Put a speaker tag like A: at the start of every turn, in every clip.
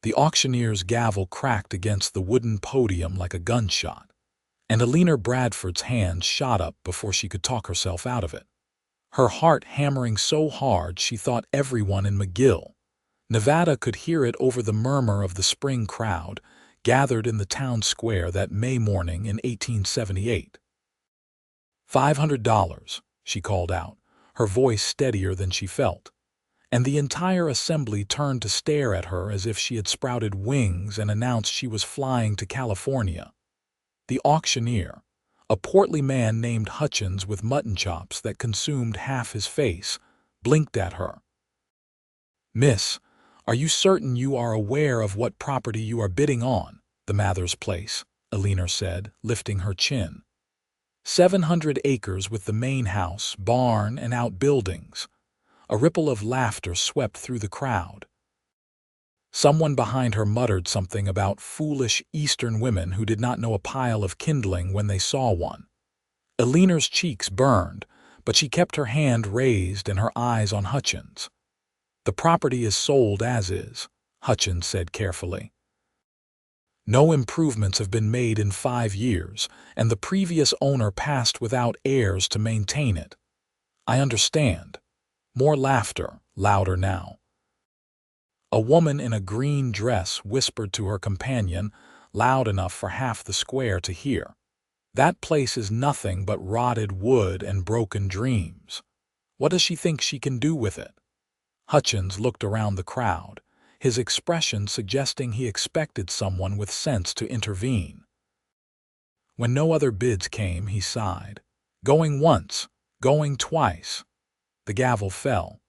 A: The auctioneer's gavel cracked against the wooden podium like a gunshot, and Eleanor Bradford's hand shot up before she could talk herself out of it. Her heart hammering so hard she thought everyone in McGill, Nevada could hear it over the murmur of the spring crowd gathered in the town square that May morning in 1878. $500, she called out, her voice steadier than she felt, and the entire assembly turned to stare at her as if she had sprouted wings and announced she was flying to California. The auctioneer, a portly man named Hutchins with mutton chops that consumed half his face, blinked at her. "Miss, are you certain you are aware of what property you are bidding on, the Mathers place?" Eleanor said, lifting her chin. 700 acres with the main house, barn, and outbuildings. A ripple of laughter swept through the crowd. Someone behind her muttered something about foolish Eastern women who did not know a pile of kindling when they saw one. Eleanor's cheeks burned, but she kept her hand raised and her eyes on Hutchins. "The property is sold as is," Hutchins said carefully. "No improvements have been made in 5 years, and the previous owner passed without heirs to maintain it." "I understand." More laughter, louder now. A woman in a green dress whispered to her companion, loud enough for half the square to hear. "That place is nothing but rotted wood and broken dreams. What does she think she can do with it?" Hutchins looked around the crowd, his expression suggesting he expected someone with sense to intervene. When no other bids came, he sighed. "Going once, going twice." The gavel fell.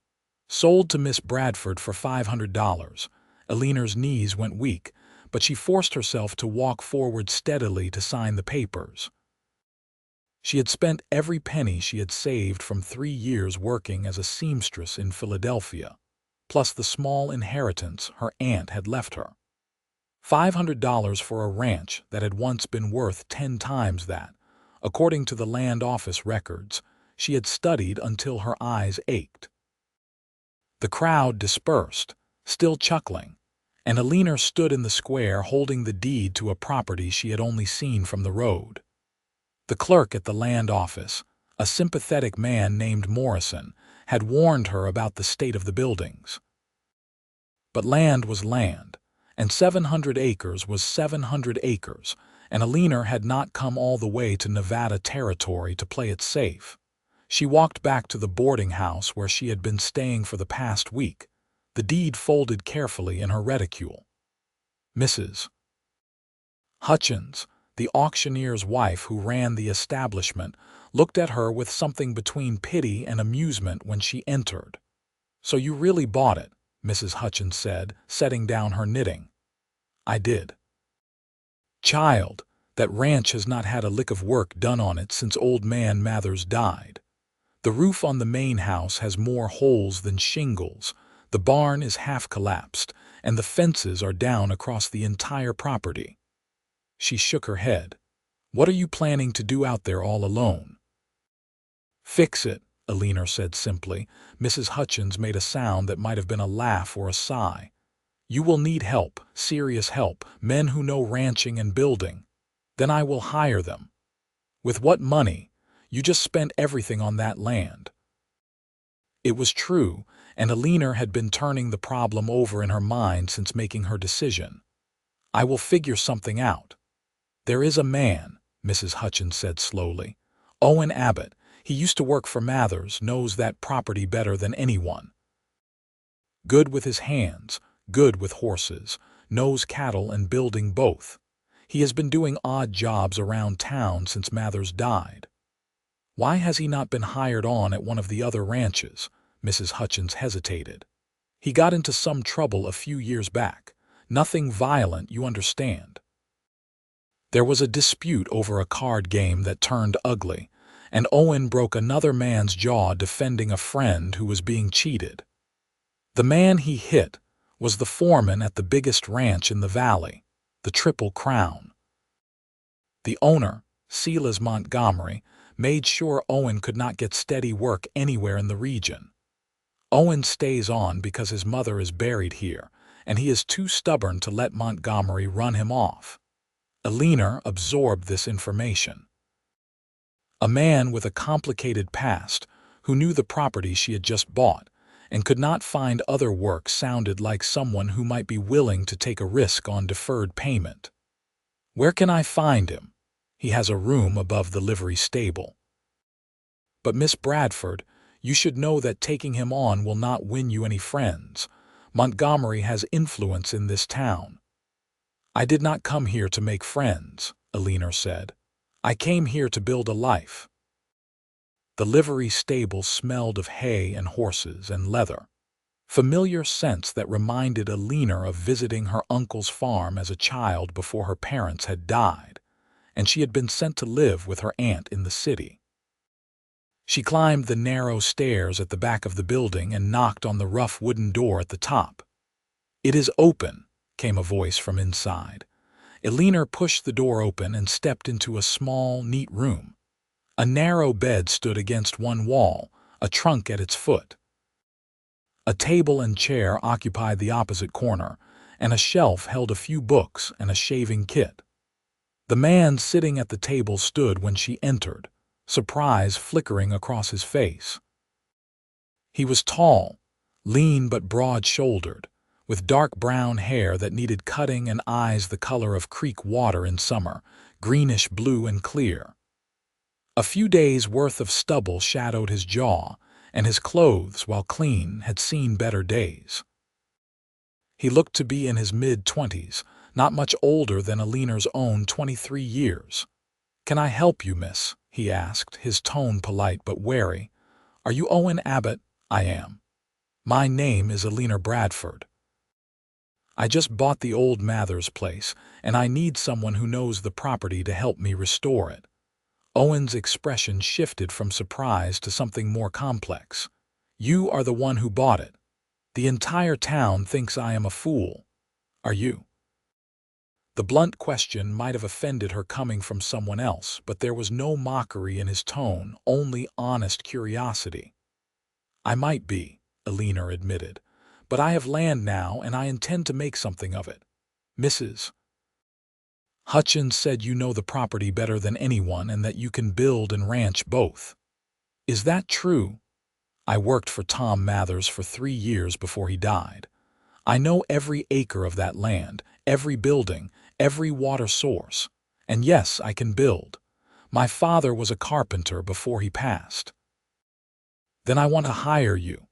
A: "Sold to Miss Bradford for $500. Eleanor's knees went weak, but she forced herself to walk forward steadily to sign the papers. She had spent every penny she had saved from 3 years working as a seamstress in Philadelphia, plus the small inheritance her aunt had left her. $500 for a ranch that had once been worth 10 times that, according to the land office records she had studied until her eyes ached. The crowd dispersed, still chuckling, and Eleanor stood in the square holding the deed to a property she had only seen from the road. The clerk at the land office, a sympathetic man named Morrison, had warned her about the state of the buildings. But land was land, and 700 acres was 700 acres, and Eleanor had not come all the way to Nevada territory to play it safe. She walked back to the boarding house where she had been staying for the past week, the deed folded carefully in her reticule. Mrs. Hutchins, the auctioneer's wife who ran the establishment, looked at her with something between pity and amusement when she entered. "So you really bought it," Mrs. Hutchins said, setting down her knitting. "I did." "Child, that ranch has not had a lick of work done on it since old man Mathers died. The roof on the main house has more holes than shingles, the barn is half collapsed, and the fences are down across the entire property." She shook her head. "What are you planning to do out there all alone?" "Fix it," Eleanor said simply. Mrs. Hutchins made a sound that might have been a laugh or a sigh. "You will need help, serious help, men who know ranching and building. Then I will hire them." "With what money? You just spent everything on that land." It was true, and Eleanor had been turning the problem over in her mind since making her decision. "I will figure something out." "There is a man," Mrs. Hutchins said slowly. "Owen Abbott. He used to work for Mathers, knows that property better than anyone. Good with his hands, good with horses, knows cattle and building both. He has been doing odd jobs around town since Mathers died." "Why has he not been hired on at one of the other ranches?" Mrs. Hutchins hesitated. "He got into some trouble a few years back. Nothing violent, you understand." There was a dispute over a card game that turned ugly, and Owen broke another man's jaw defending a friend who was being cheated. The man he hit was the foreman at the biggest ranch in the valley, the Triple Crown. The owner, Silas Montgomery, made sure Owen could not get steady work anywhere in the region. "Owen stays on because his mother is buried here, and he is too stubborn to let Montgomery run him off. Eleanor absorbed this information. A man with a complicated past, who knew the property she had just bought, and could not find other work, sounded like someone who might be willing to take a risk on deferred payment. "Where can I find him?" "He has a room above the livery stable." "But Miss Bradford, you should know that taking him on will not win you any friends. Montgomery has influence in this town." "I did not come here to make friends," Eleanor said. "I came here to build a life." The livery stable smelled of hay and horses and leather. Familiar scents that reminded Eleanor of visiting her uncle's farm as a child before her parents had died, and she had been sent to live with her aunt in the city. She climbed the narrow stairs at the back of the building and knocked on the rough wooden door at the top. "It is open," came a voice from inside. Eleanor pushed the door open and stepped into a small, neat room. A narrow bed stood against one wall, a trunk at its foot. A table and chair occupied the opposite corner, and a shelf held a few books and a shaving kit. The man sitting at the table stood when she entered, surprise flickering across his face. He was tall, lean but broad-shouldered, with dark brown hair that needed cutting and eyes the color of creek water in summer, greenish-blue and clear. A few days' worth of stubble shadowed his jaw, and his clothes, while clean, had seen better days. He looked to be in his mid-20s, not much older than Eleanor's own 23 years. "Can I help you, miss?" he asked, his tone polite but wary. "Are you Owen Abbott?" "I am." "My name is Eleanor Bradford. I just bought the old Mathers place, and I need someone who knows the property to help me restore it." Owen's expression shifted from surprise to something more complex. "You are the one who bought it. The entire town thinks I am a fool. Are you?" The blunt question might have offended her coming from someone else, but there was no mockery in his tone, only honest curiosity. "I might be," Eleanor admitted, "but I have land now and I intend to make something of it. Mrs. Hutchins said you know the property better than anyone and that you can build and ranch both. Is that true?" "I worked for Tom Mathers for 3 years before he died. I know every acre of that land, every building, every water source. And yes, I can build. My father was a carpenter before he passed." "Then I want to hire you."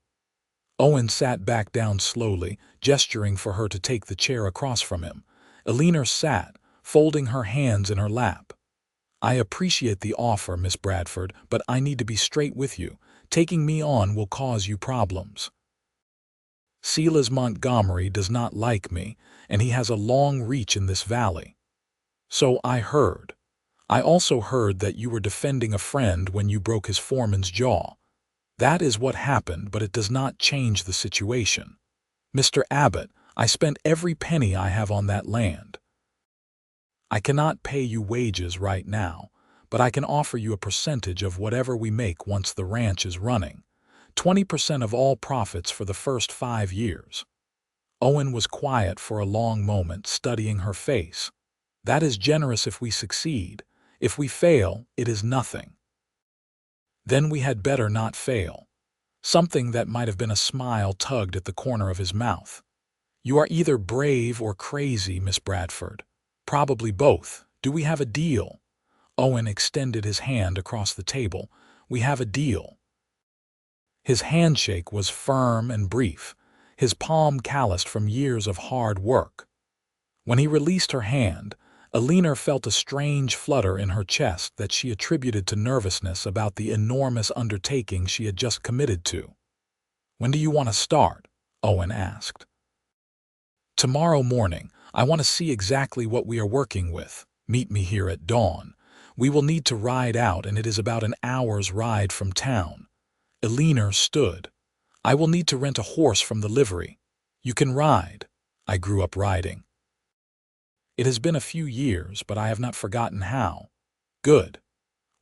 A: Owen sat back down slowly, gesturing for her to take the chair across from him. Eleanor sat, folding her hands in her lap. "I appreciate the offer, Miss Bradford, but I need to be straight with you. Taking me on will cause you problems. Silas Montgomery does not like me, and he has a long reach in this valley." "So I heard. I also heard that you were defending a friend when you broke his foreman's jaw. That is what happened, but it does not change the situation. Mr. Abbott, I spent every penny I have on that land. I cannot pay you wages right now, but I can offer you a percentage of whatever we make once the ranch is running. 20% of all profits for the first 5 years. Owen was quiet for a long moment, studying her face. "That is generous if we succeed. If we fail, it is nothing." "Then we had better not fail." Something that might have been a smile tugged at the corner of his mouth. "You are either brave or crazy, Miss Bradford. Probably both. Do we have a deal?" Owen extended his hand across the table. "We have a deal." His handshake was firm and brief, his palm calloused from years of hard work. When he released her hand, Eleanor felt a strange flutter in her chest that she attributed to nervousness about the enormous undertaking she had just committed to. "When do you want to start?" Owen asked. "Tomorrow morning. I want to see exactly what we are working with. Meet me here at dawn. We will need to ride out, and it is about an hour's ride from town." Eleanor stood. "I will need to rent a horse from the livery." "You can ride." "I grew up riding." "It has been a few years, but I have not forgotten how." "Good.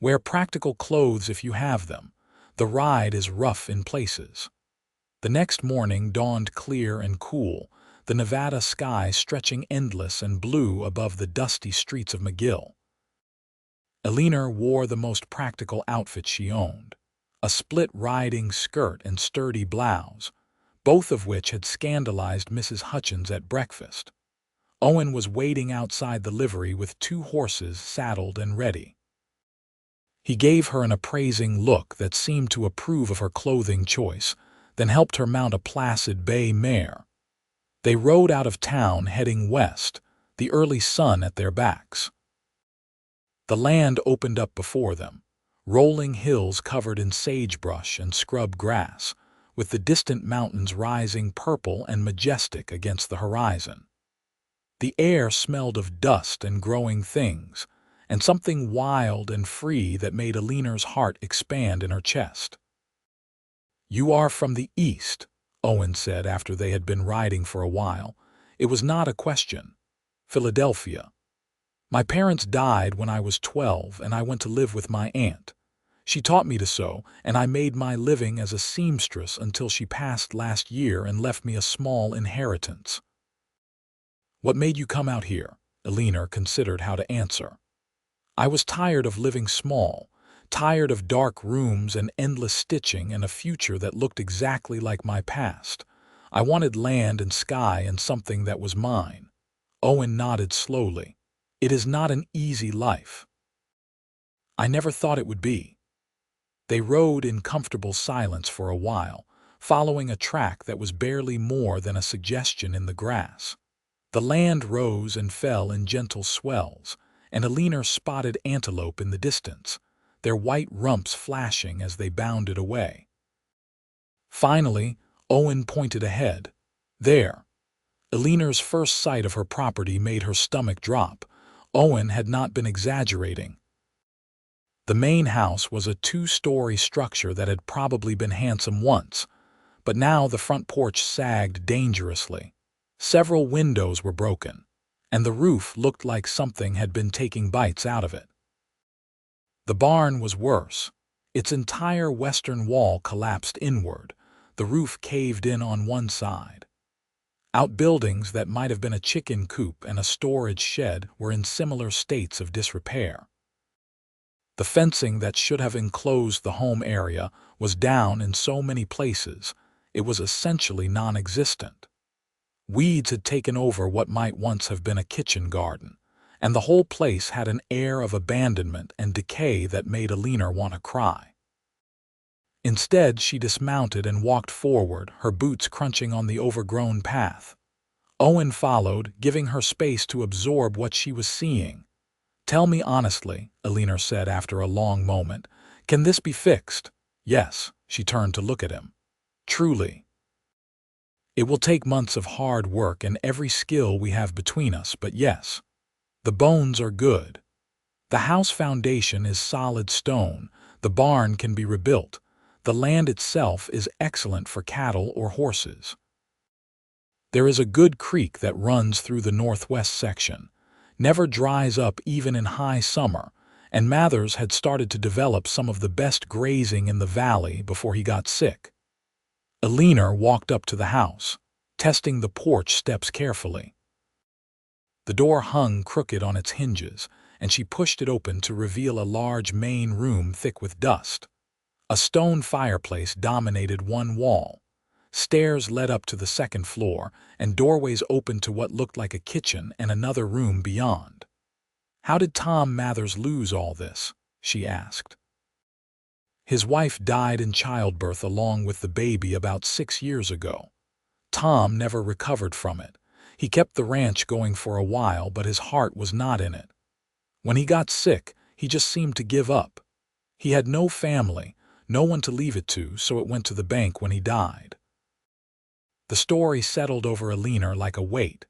A: Wear practical clothes if you have them. The ride is rough in places." The next morning dawned clear and cool, the Nevada sky stretching endless and blue above the dusty streets of McGill. Eleanor wore the most practical outfit she owned, a split riding skirt and sturdy blouse, both of which had scandalized Mrs. Hutchins at breakfast. Owen was waiting outside the livery with 2 horses saddled and ready. He gave her an appraising look that seemed to approve of her clothing choice, then helped her mount a placid bay mare. They rode out of town heading west, the early sun at their backs. The land opened up before them, rolling hills covered in sagebrush and scrub grass, with the distant mountains rising purple and majestic against the horizon. The air smelled of dust and growing things, and something wild and free that made Eleanor's heart expand in her chest. "You are from the East," Owen said after they had been riding for a while. It was not a question. "Philadelphia. My parents died when I was 12 and I went to live with my aunt. She taught me to sew, and I made my living as a seamstress until she passed last year and left me a small inheritance." "What made you come out here?" Eleanor considered how to answer. "I was tired of living small, tired of dark rooms and endless stitching and a future that looked exactly like my past. I wanted land and sky and something that was mine." Owen nodded slowly. "It is not an easy life." "I never thought it would be." They rode in comfortable silence for a while, following a track that was barely more than a suggestion in the grass. The land rose and fell in gentle swells, and Eleanor spotted antelope in the distance, their white rumps flashing as they bounded away. Finally, Owen pointed ahead. There. Eleanor's first sight of her property made her stomach drop. Owen had not been exaggerating. The main house was a 2-story structure that had probably been handsome once, but now the front porch sagged dangerously. Several windows were broken, and the roof looked like something had been taking bites out of it. The barn was worse. Its entire western wall collapsed inward, the roof caved in on one side. Outbuildings that might have been a chicken coop and a storage shed were in similar states of disrepair. The fencing that should have enclosed the home area was down in so many places, it was essentially non-existent. Weeds had taken over what might once have been a kitchen garden, and the whole place had an air of abandonment and decay that made Eleanor want to cry. Instead, she dismounted and walked forward, her boots crunching on the overgrown path. Owen followed, giving her space to absorb what she was seeing. "Tell me honestly," Eleanor said after a long moment, "can this be fixed?" "Yes." She turned to look at him. "Truly. It will take months of hard work and every skill we have between us, but yes. The bones are good. The house foundation is solid stone, the barn can be rebuilt, the land itself is excellent for cattle or horses. There is a good creek that runs through the northwest section, never dries up even in high summer, and Mathers had started to develop some of the best grazing in the valley before he got sick." Eleanor walked up to the house, testing the porch steps carefully. The door hung crooked on its hinges, and she pushed it open to reveal a large main room thick with dust. A stone fireplace dominated one wall. Stairs led up to the second floor, and doorways opened to what looked like a kitchen and another room beyond. "How did Tom Mathers lose all this?" she asked. "His wife died in childbirth along with the baby about 6 years ago. Tom never recovered from it. He kept the ranch going for a while, but his heart was not in it. When he got sick, he just seemed to give up. He had no family, no one to leave it to, so it went to the bank when he died." The story settled over Eleanor like a weight.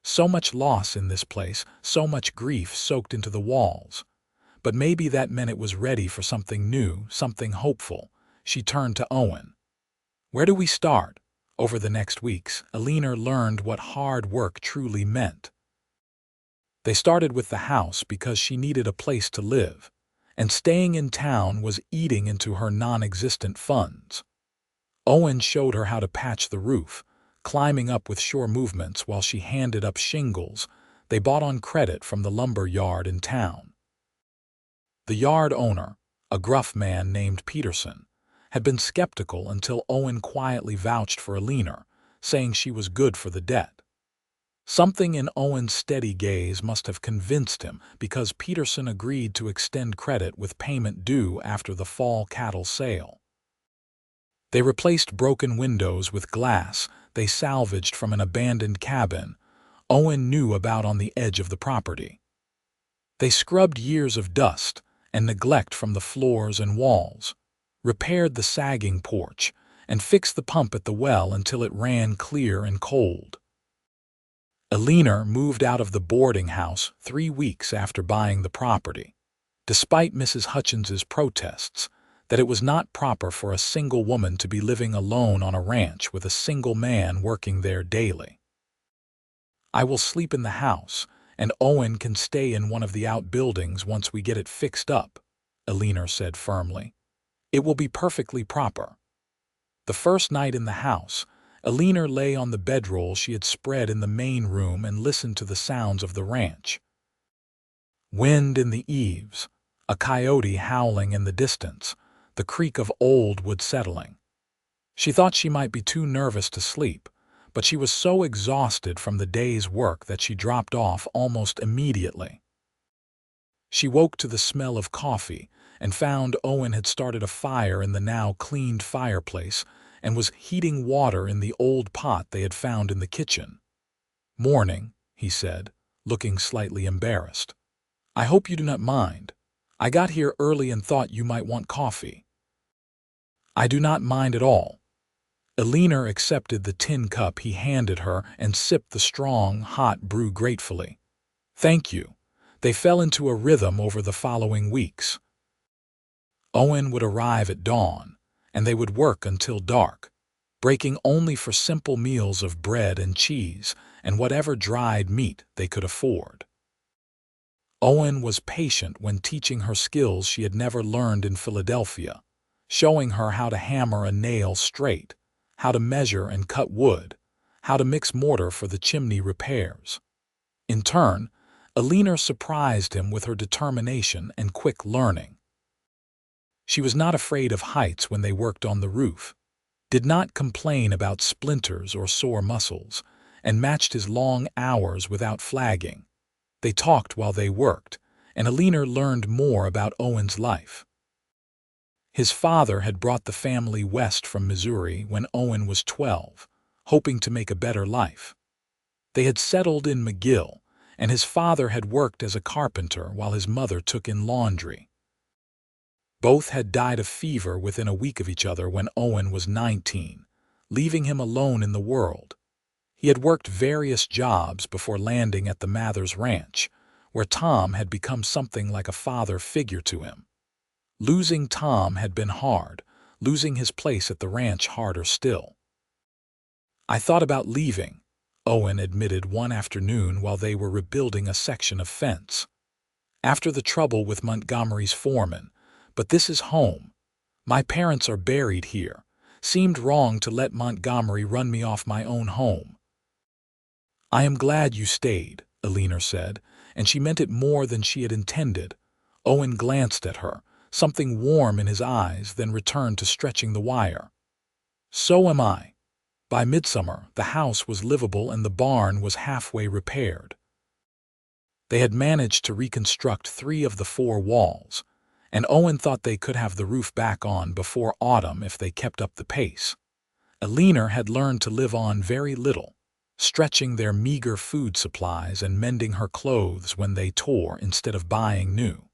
A: So much loss in this place, so much grief soaked into the walls. But maybe that meant it was ready for something new, something hopeful. She turned to Owen. "Where do we start?" Over the next weeks, Eleanor learned what hard work truly meant. They started with the house because she needed a place to live, and staying in town was eating into her non-existent funds. Owen showed her how to patch the roof, climbing up with sure movements while she handed up shingles they bought on credit from the lumber yard in town. The yard owner, a gruff man named Peterson, had been skeptical until Owen quietly vouched for Eleanor, saying she was good for the debt. Something in Owen's steady gaze must have convinced him, because Peterson agreed to extend credit with payment due after the fall cattle sale. They replaced broken windows with glass they salvaged from an abandoned cabin Owen knew about on the edge of the property. They scrubbed years of dust and neglect from the floors and walls, repaired the sagging porch, and fixed the pump at the well until it ran clear and cold. Eleanor moved out of the boarding house 3 weeks after buying the property, despite Mrs. Hutchins's protests that it was not proper for a single woman to be living alone on a ranch with a single man working there daily. "I will sleep in the house, and Owen can stay in one of the outbuildings once we get it fixed up," Eleanor said firmly. "It will be perfectly proper." The first night in the house, Eleanor lay on the bedroll she had spread in the main room and listened to the sounds of the ranch. Wind in the eaves, a coyote howling in the distance, the creak of old wood settling. She thought she might be too nervous to sleep, but she was so exhausted from the day's work that she dropped off almost immediately. She woke to the smell of coffee and found Owen had started a fire in the now cleaned fireplace and was heating water in the old pot they had found in the kitchen. "Morning," he said, looking slightly embarrassed. "I hope you do not mind. I got here early and thought you might want coffee." "I do not mind at all." Eleanor accepted the tin cup he handed her and sipped the strong, hot brew gratefully. "Thank you." They fell into a rhythm over the following weeks. Owen would arrive at dawn, and they would work until dark, breaking only for simple meals of bread and cheese and whatever dried meat they could afford. Owen was patient when teaching her skills she had never learned in Philadelphia, showing her how to hammer a nail straight, how to measure and cut wood, how to mix mortar for the chimney repairs. In turn, Eleanor surprised him with her determination and quick learning. She was not afraid of heights when they worked on the roof, did not complain about splinters or sore muscles, and matched his long hours without flagging. They talked while they worked, and Eleanor learned more about Owen's life. His father had brought the family west from Missouri when Owen was 12, hoping to make a better life. They had settled in McGill, and his father had worked as a carpenter while his mother took in laundry. Both had died of fever within a week of each other when Owen was 19, leaving him alone in the world. He had worked various jobs before landing at the Mathers Ranch, where Tom had become something like a father figure to him. Losing Tom had been hard, losing his place at the ranch harder still. "I thought about leaving," Owen admitted one afternoon while they were rebuilding a section of fence. "After the trouble with Montgomery's foreman, but this is home. My parents are buried here. Seemed wrong to let Montgomery run me off my own home." "I am glad you stayed," Eleanor said, and she meant it more than she had intended. Owen glanced at her, something warm in his eyes, then returned to stretching the wire. "So am I." By midsummer, the house was livable and the barn was halfway repaired. They had managed to reconstruct 3 of the 4 walls, and Owen thought they could have the roof back on before autumn if they kept up the pace. Eleanor had learned to live on very little, stretching their meager food supplies and mending her clothes when they tore instead of buying new.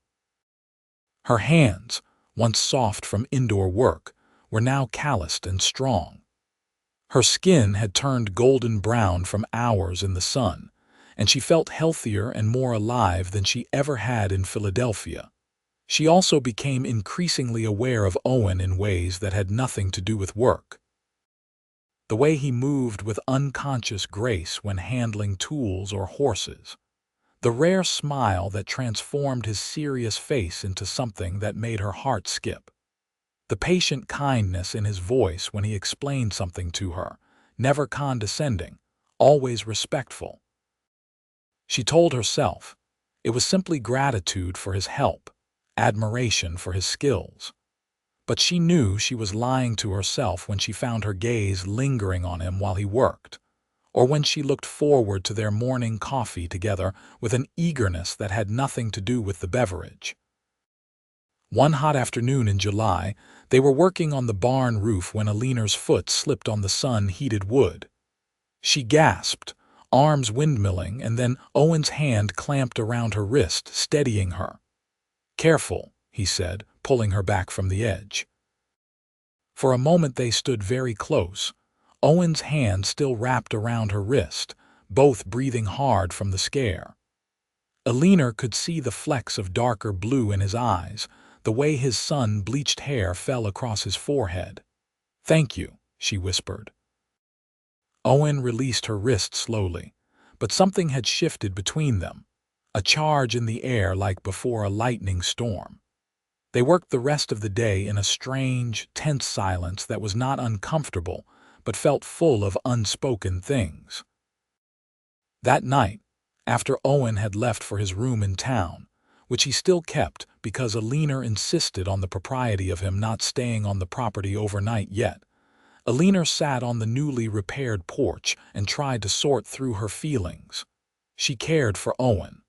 A: Her hands, once soft from indoor work, were now calloused and strong. Her skin had turned golden brown from hours in the sun, and she felt healthier and more alive than she ever had in Philadelphia. She also became increasingly aware of Owen in ways that had nothing to do with work. The way he moved with unconscious grace when handling tools or horses. The rare smile that transformed his serious face into something that made her heart skip. The patient kindness in his voice when he explained something to her, never condescending, always respectful. She told herself it was simply gratitude for his help, admiration for his skills. But she knew she was lying to herself when she found her gaze lingering on him while he worked, or when she looked forward to their morning coffee together with an eagerness that had nothing to do with the beverage. One hot afternoon in July, they were working on the barn roof when Eleanor's foot slipped on the sun-heated wood. She gasped, arms windmilling, and then Owen's hand clamped around her wrist, steadying her. "Careful," he said, pulling her back from the edge. For a moment they stood very close, Owen's hand still wrapped around her wrist, both breathing hard from the scare. Eleanor could see the flecks of darker blue in his eyes, the way his sun-bleached hair fell across his forehead. "Thank you," she whispered. Owen released her wrist slowly, but something had shifted between them, a charge in the air like before a lightning storm. They worked the rest of the day in a strange, tense silence that was not uncomfortable, but felt full of unspoken things. That night, after Owen had left for his room in town, which he still kept because Eleanor insisted on the propriety of him not staying on the property overnight yet, Eleanor sat on the newly repaired porch and tried to sort through her feelings. She cared for Owen,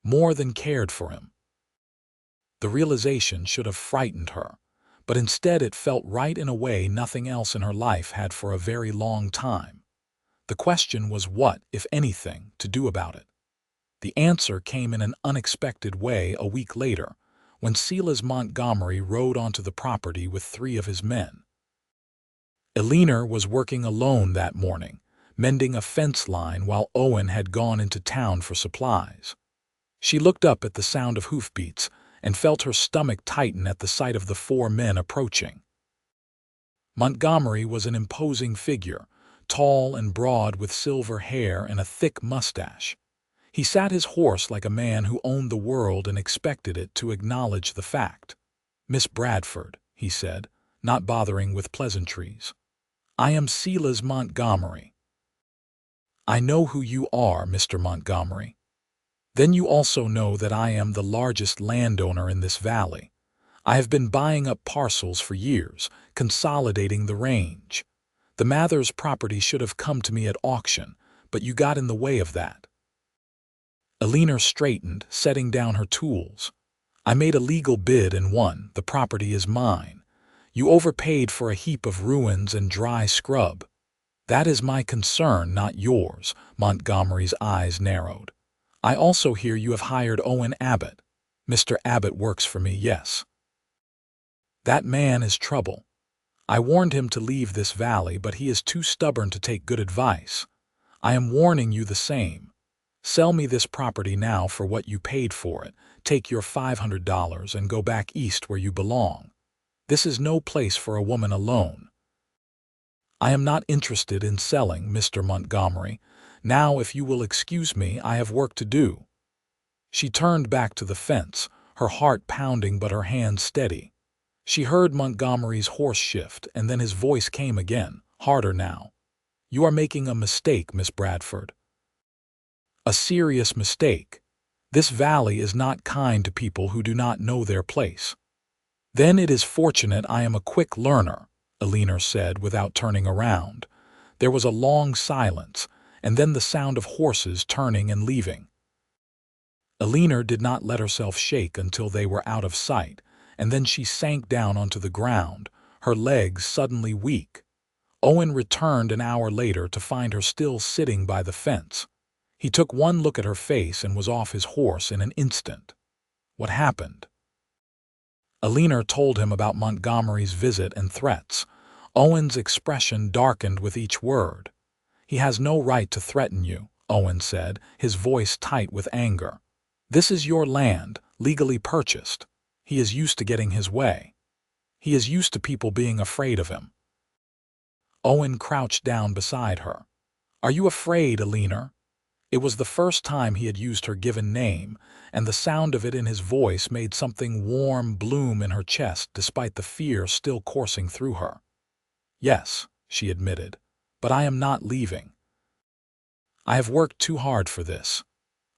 A: more than cared for him. The realization should have frightened her, but instead it felt right in a way nothing else in her life had for a very long time. The question was what, if anything, to do about it. The answer came in an unexpected way a week later, when Silas Montgomery rode onto the property with 3 of his men. Eleanor was working alone that morning, mending a fence line while Owen had gone into town for supplies. She looked up at the sound of hoofbeats and felt her stomach tighten at the sight of the 4 men approaching. Montgomery was an imposing figure, tall and broad with silver hair and a thick mustache. He sat his horse like a man who owned the world and expected it to acknowledge the fact. "Miss Bradford," he said, not bothering with pleasantries. "I am Silas Montgomery." "I know who you are, Mr. Montgomery." "Then you also know that I am the largest landowner in this valley. I have been buying up parcels for years, consolidating the range. The Mathers property should have come to me at auction, but you got in the way of that." Eleanor straightened, setting down her tools. "I made a legal bid and won. The property is mine. You overpaid for a heap of ruins and dry scrub. That is my concern, not yours." Montgomery's eyes narrowed. "I also hear you have hired Owen Abbott." "Mr. Abbott works for me, yes." "That man is trouble. I warned him to leave this valley, but he is too stubborn to take good advice. I am warning you the same. Sell me this property now for what you paid for it, take your $500 and go back east where you belong. This is no place for a woman alone." "I am not interested in selling, Mr. Montgomery. Now, if you will excuse me, I have work to do." She turned back to the fence, her heart pounding but her hands steady. She heard Montgomery's horse shift, and then his voice came again, harder now. "You are making a mistake, Miss Bradford. A serious mistake. This valley is not kind to people who do not know their place." "Then it is fortunate I am a quick learner," Eleanor said without turning around. There was a long silence, and then the sound of horses turning and leaving. Eleanor did not let herself shake until they were out of sight, and then she sank down onto the ground, her legs suddenly weak. Owen returned an hour later to find her still sitting by the fence. He took one look at her face and was off his horse in an instant. "What happened?" Eleanor told him about Montgomery's visit and threats. Owen's expression darkened with each word. "He has no right to threaten you," Owen said, his voice tight with anger. "This is your land, legally purchased. He is used to getting his way. He is used to people being afraid of him." Owen crouched down beside her. "Are you afraid, Eleanor?" It was the first time he had used her given name, and the sound of it in his voice made something warm bloom in her chest despite the fear still coursing through her. "Yes," she admitted, But I am not leaving. I have worked too hard for this.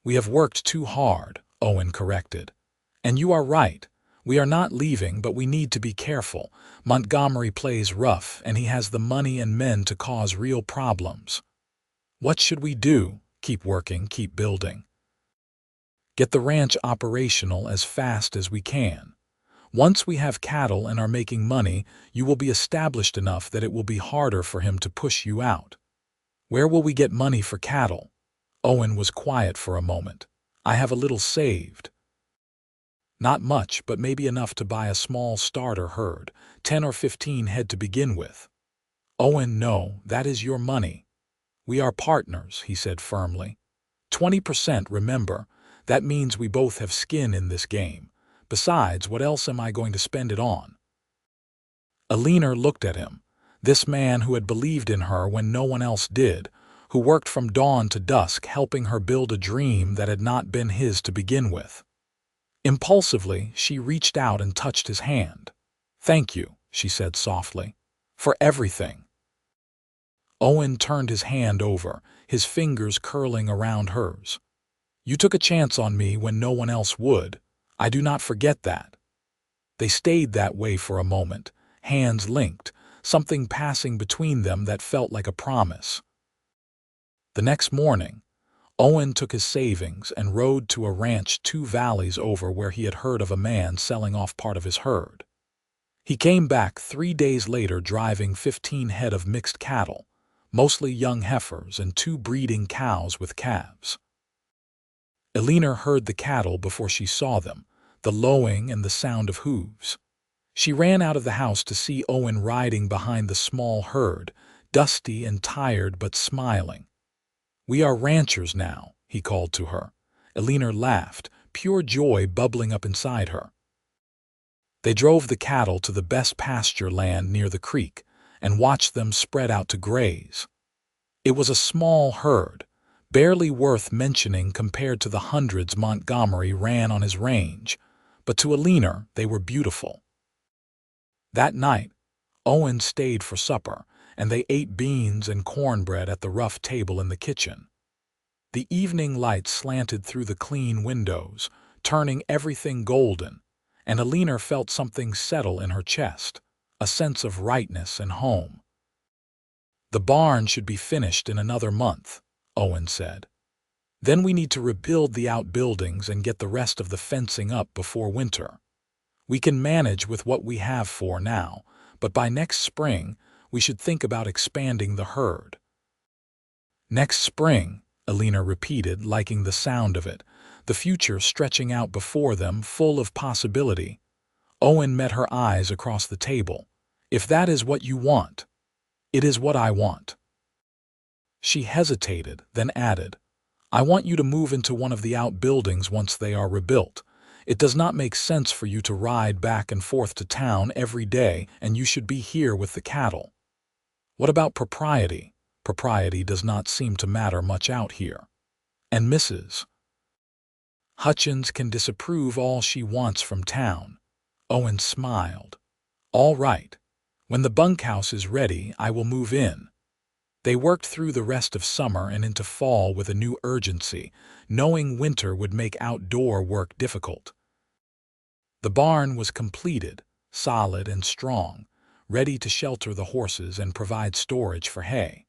A: We have worked too hard, Owen corrected. And you are right. We are not leaving, but we need to be careful. Montgomery plays rough, and he has the money and men to cause real problems. What should we do? Keep working, keep building. Get the ranch operational as fast as we can. Once we have cattle and are making money, you will be established enough that it will be harder for him to push you out. Where will we get money for cattle? Owen was quiet for a moment. I have a little saved. Not much, but maybe enough to buy a small starter herd, 10 or 15 head to begin with. Owen, no, that is your money. We are partners, he said firmly. 20%, remember. That means we both have skin in this game. Besides, what else am I going to spend it on? Eleanor looked at him. This man who had believed in her when no one else did, who worked from dawn to dusk helping her build a dream that had not been his to begin with. Impulsively, she reached out and touched his hand. Thank you, she said softly, for everything. Owen turned his hand over, his fingers curling around hers. You took a chance on me when no one else would. I do not forget that. They stayed that way for a moment, hands linked, something passing between them that felt like a promise. The next morning, Owen took his savings and rode to a ranch 2 valleys over where he had heard of a man selling off part of his herd. He came back 3 days later driving 15 head of mixed cattle, mostly young heifers and 2 breeding cows with calves. Eleanor heard the cattle before she saw them, the lowing and the sound of hooves. She ran out of the house to see Owen riding behind the small herd, dusty and tired but smiling. We are ranchers now, he called to her. Eleanor laughed, pure joy bubbling up inside her. They drove the cattle to the best pasture land near the creek and watched them spread out to graze. It was a small herd, barely worth mentioning compared to the hundreds Montgomery ran on his range, but to Eleanor they were beautiful. That night, Owen stayed for supper, and they ate beans and cornbread at the rough table in the kitchen. The evening light slanted through the clean windows, turning everything golden, and Eleanor felt something settle in her chest, a sense of rightness and home. The barn should be finished in another month, Owen said. Then we need to rebuild the outbuildings and get the rest of the fencing up before winter. We can manage with what we have for now, but by next spring, we should think about expanding the herd. Next spring, Eleanor repeated, liking the sound of it, the future stretching out before them, full of possibility. Owen met her eyes across the table. If that is what you want, it is what I want. She hesitated, then added, I want you to move into one of the outbuildings once they are rebuilt. It does not make sense for you to ride back and forth to town every day, and you should be here with the cattle. What about propriety? Propriety does not seem to matter much out here. And Mrs. Hutchins can disapprove all she wants from town. Owen smiled. All right. When the bunkhouse is ready, I will move in. They worked through the rest of summer and into fall with a new urgency, knowing winter would make outdoor work difficult. The barn was completed, solid and strong, ready to shelter the horses and provide storage for hay.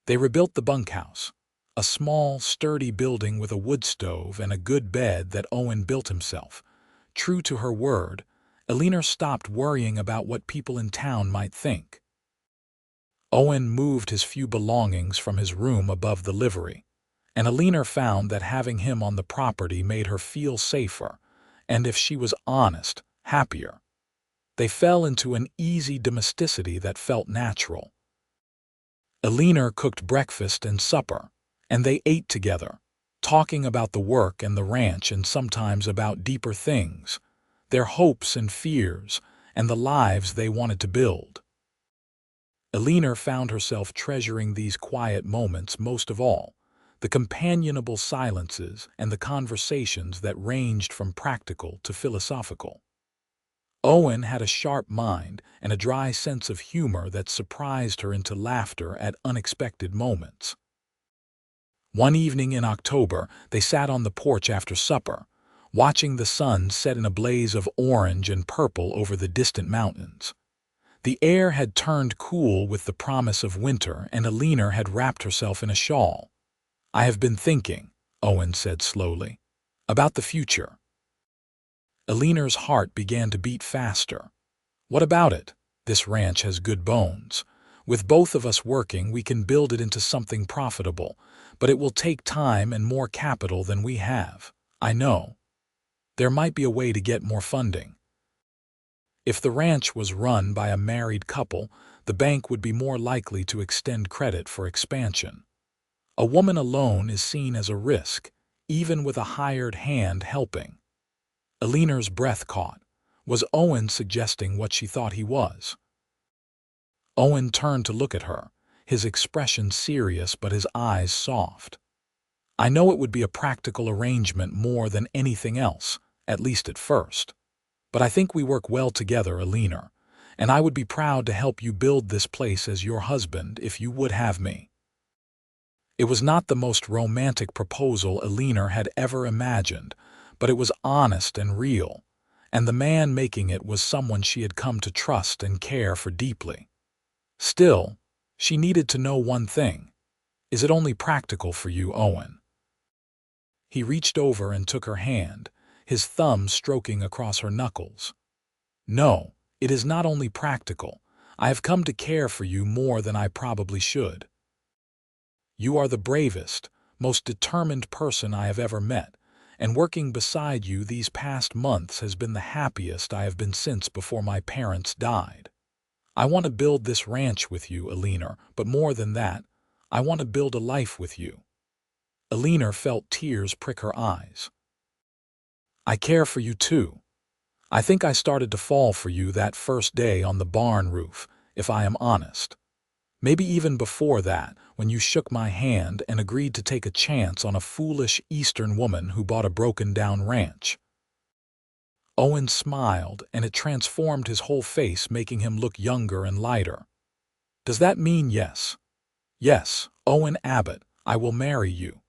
A: They rebuilt the bunkhouse, a small, sturdy building with a wood stove and a good bed that Owen built himself. True to her word, Eleanor stopped worrying about what people in town might think. Owen moved his few belongings from his room above the livery, and Eleanor found that having him on the property made her feel safer, and if she was honest, happier. They fell into an easy domesticity that felt natural. Eleanor cooked breakfast and supper, and they ate together, talking about the work and the ranch and sometimes about deeper things, their hopes and fears, and the lives they wanted to build. Eleanor found herself treasuring these quiet moments most of all, the companionable silences and the conversations that ranged from practical to philosophical. Owen had a sharp mind and a dry sense of humor that surprised her into laughter at unexpected moments. One evening in October, they sat on the porch after supper, watching the sun set in a blaze of orange and purple over the distant mountains. The air had turned cool with the promise of winter, and Eleanor had wrapped herself in a shawl. "I have been thinking," Owen said slowly, "about the future." Eleanor's heart began to beat faster. "What about it? This ranch has good bones. With both of us working, we can build it into something profitable, but it will take time and more capital than we have. I know. There might be a way to get more funding. If the ranch was run by a married couple, the bank would be more likely to extend credit for expansion. A woman alone is seen as a risk, even with a hired hand helping." Eleanor's breath caught. Was Owen suggesting what she thought he was? Owen turned to look at her, his expression serious but his eyes soft. "I know it would be a practical arrangement more than anything else, at least at first. But I think we work well together, Eleanor, and I would be proud to help you build this place as your husband if you would have me." It was not the most romantic proposal Eleanor had ever imagined, but it was honest and real, and the man making it was someone she had come to trust and care for deeply. Still, she needed to know one thing. "Is it only practical for you, Owen?" He reached over and took her hand, his thumb stroking across her knuckles. "No, it is not only practical. I have come to care for you more than I probably should. You are the bravest, most determined person I have ever met, and working beside you these past months has been the happiest I have been since before my parents died. I want to build this ranch with you, Eleanor, but more than that, I want to build a life with you." Eleanor felt tears prick her eyes. "I care for you too. I think I started to fall for you that first day on the barn roof, if I am honest. Maybe even before that, when you shook my hand and agreed to take a chance on a foolish Eastern woman who bought a broken-down ranch." Owen smiled, and it transformed his whole face, making him look younger and lighter. "Does that mean yes?" "Yes, Owen Abbott, I will marry you."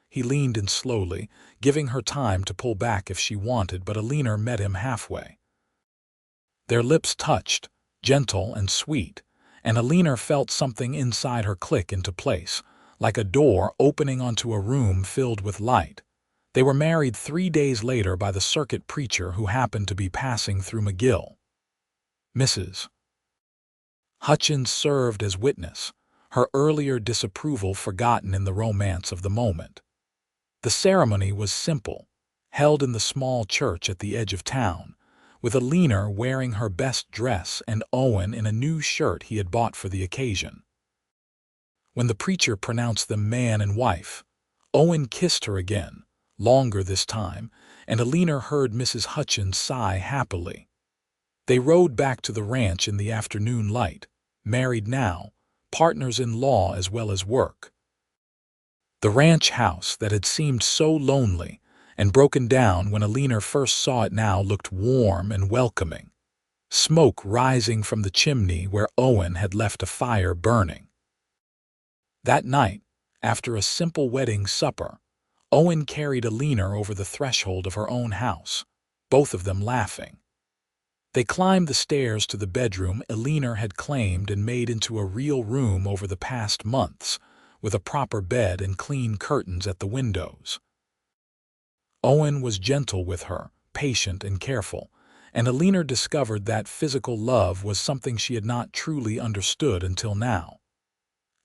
A: He leaned in slowly, giving her time to pull back if she wanted, but Eleanor met him halfway. Their lips touched, gentle and sweet, and Eleanor felt something inside her click into place, like a door opening onto a room filled with light. They were married 3 days later by the circuit preacher who happened to be passing through McGill. Mrs. Hutchins served as witness, her earlier disapproval forgotten in the romance of the moment. The ceremony was simple, held in the small church at the edge of town, with Eleanor wearing her best dress and Owen in a new shirt he had bought for the occasion. When the preacher pronounced them man and wife, Owen kissed her again, longer this time, and Eleanor heard Mrs. Hutchins sigh happily. They rode back to the ranch in the afternoon light, married now, partners in law as well as work. The ranch house that had seemed so lonely and broken down when Eleanor first saw it now looked warm and welcoming, smoke rising from the chimney where Owen had left a fire burning. That night, after a simple wedding supper, Owen carried Eleanor over the threshold of her own house, both of them laughing. They climbed the stairs to the bedroom Eleanor had claimed and made into a real room over the past months, with a proper bed and clean curtains at the windows. Owen was gentle with her, patient and careful, and Eleanor discovered that physical love was something she had not truly understood until now.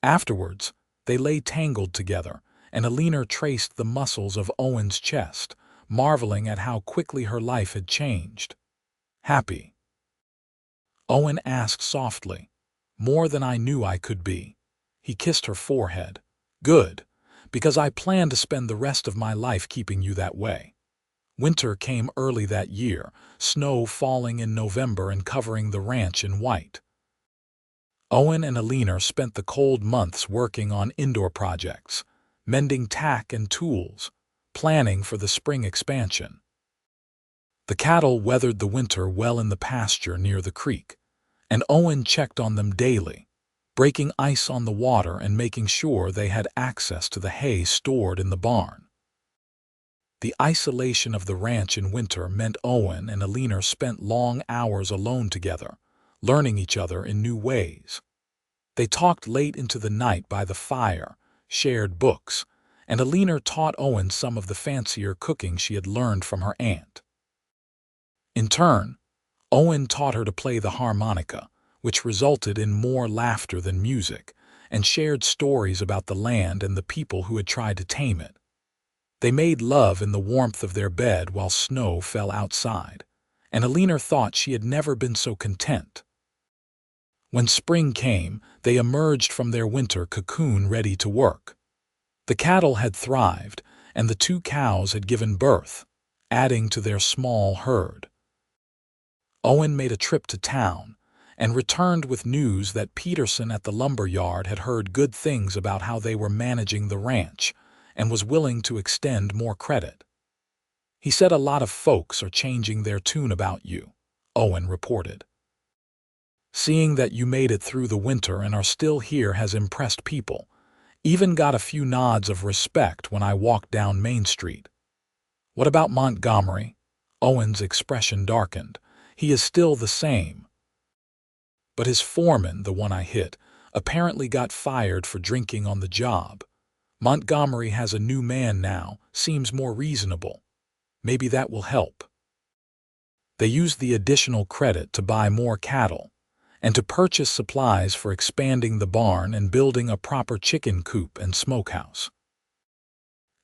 A: Afterwards, they lay tangled together, and Eleanor traced the muscles of Owen's chest, marveling at how quickly her life had changed. "Happy?" Owen asked softly. "More than I knew I could be." He kissed her forehead. "Good, because I plan to spend the rest of my life keeping you that way." Winter came early that year, snow falling in November and covering the ranch in white. Owen and Eleanor spent the cold months working on indoor projects, mending tack and tools, planning for the spring expansion. The cattle weathered the winter well in the pasture near the creek, and Owen checked on them daily, breaking ice on the water and making sure they had access to the hay stored in the barn. The isolation of the ranch in winter meant Owen and Eleanor spent long hours alone together, learning each other in new ways. They talked late into the night by the fire, shared books, and Eleanor taught Owen some of the fancier cooking she had learned from her aunt. In turn, Owen taught her to play the harmonica, which resulted in more laughter than music, and shared stories about the land and the people who had tried to tame it. They made love in the warmth of their bed while snow fell outside, and Eleanor thought she had never been so content. When spring came, they emerged from their winter cocoon ready to work. The cattle had thrived, and the 2 cows had given birth, adding to their small herd. Owen made a trip to town and returned with news that Peterson at the lumber yard had heard good things about how they were managing the ranch and was willing to extend more credit. He said a lot of folks are changing their tune about you, Owen reported. Seeing that you made it through the winter and are still here has impressed people. Even got a few nods of respect when I walked down Main Street. What about Montgomery? Owen's expression darkened. He is still the same. But his foreman, the one I hit, apparently got fired for drinking on the job. Montgomery has a new man now, seems more reasonable. Maybe that will help. They used the additional credit to buy more cattle and to purchase supplies for expanding the barn and building a proper chicken coop and smokehouse.